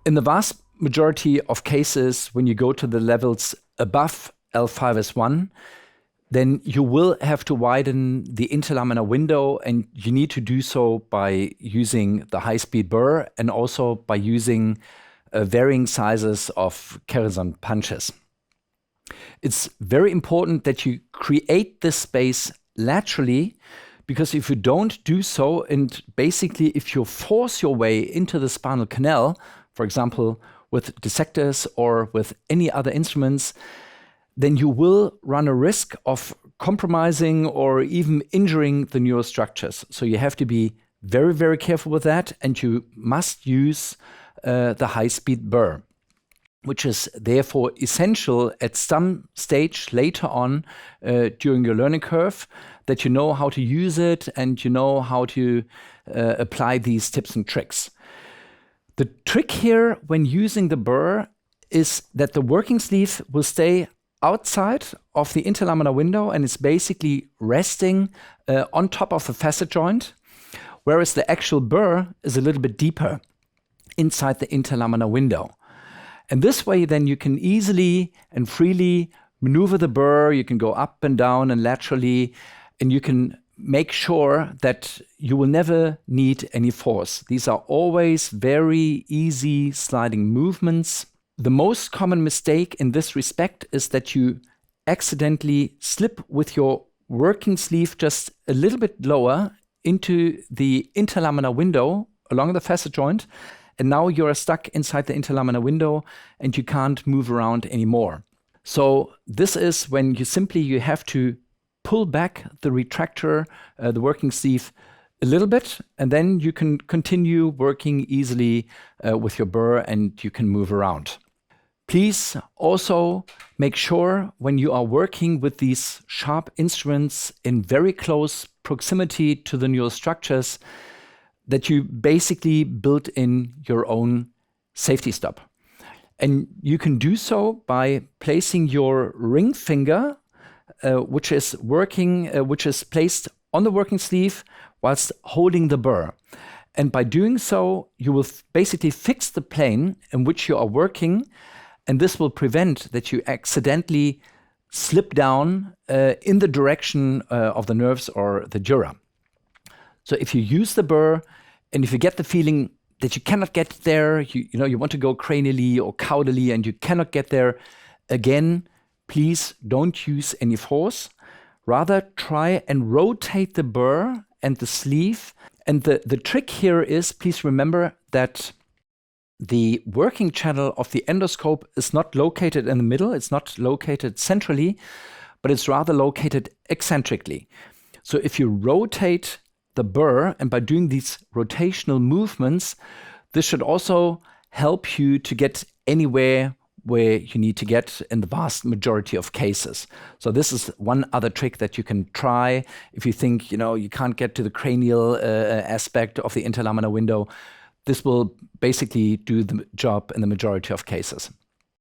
In the vast majority of cases, when you go to the levels above L5S1, then you will have to widen the interlaminar window, and you need to do so by using the high-speed burr and also by using varying sizes of Kerrison punches. It's very important that you create this space laterally, because if you don't do so, and basically if you force your way into the spinal canal, for example, with dissectors or with any other instruments, then you will run a risk of compromising or even injuring the neurostructures. So you have to be very, very careful with that, and you must use the high-speed burr, which is therefore essential at some stage later on during your learning curve, that you know how to use it and you know how to apply these tips and tricks. The trick here when using the burr is that the working sleeve will stay outside of the interlaminar window and it's basically resting on top of the facet joint, whereas the actual burr is a little bit deeper inside the interlaminar window. And this way then you can easily and freely maneuver the burr, you can go up and down and laterally, and you can make sure that you will never need any force. These are always very easy sliding movements. The most common mistake in this respect is that you accidentally slip with your working sleeve just a little bit lower into the interlaminar window along the facet joint, and now you're stuck inside the interlaminar window and you can't move around anymore. So this is when you have to pull back the retractor, the working sleeve, a little bit, and then you can continue working easily with your burr and you can move around. Please also make sure when you are working with these sharp instruments in very close proximity to the neural structures that you basically build in your own safety stop. And you can do so by placing your ring finger, which is placed on the working sleeve whilst holding the burr. And by doing so, you will basically fix the plane in which you are working, and this will prevent that you accidentally slip down in the direction of the nerves or the dura. So if you use the burr and if you get the feeling that you cannot get there, you want to go cranially or caudally and you cannot get there, again, please don't use any force. Rather try and rotate the burr and the sleeve. And the trick here is, please remember that the working channel of the endoscope is not located in the middle, it's not located centrally, but it's rather located eccentrically. So if you rotate the burr, and by doing these rotational movements, this should also help you to get anywhere where you need to get in the vast majority of cases. So this is one other trick that you can try if you think you can't get to the cranial aspect of the interlaminar window. This will basically do the job in the majority of cases.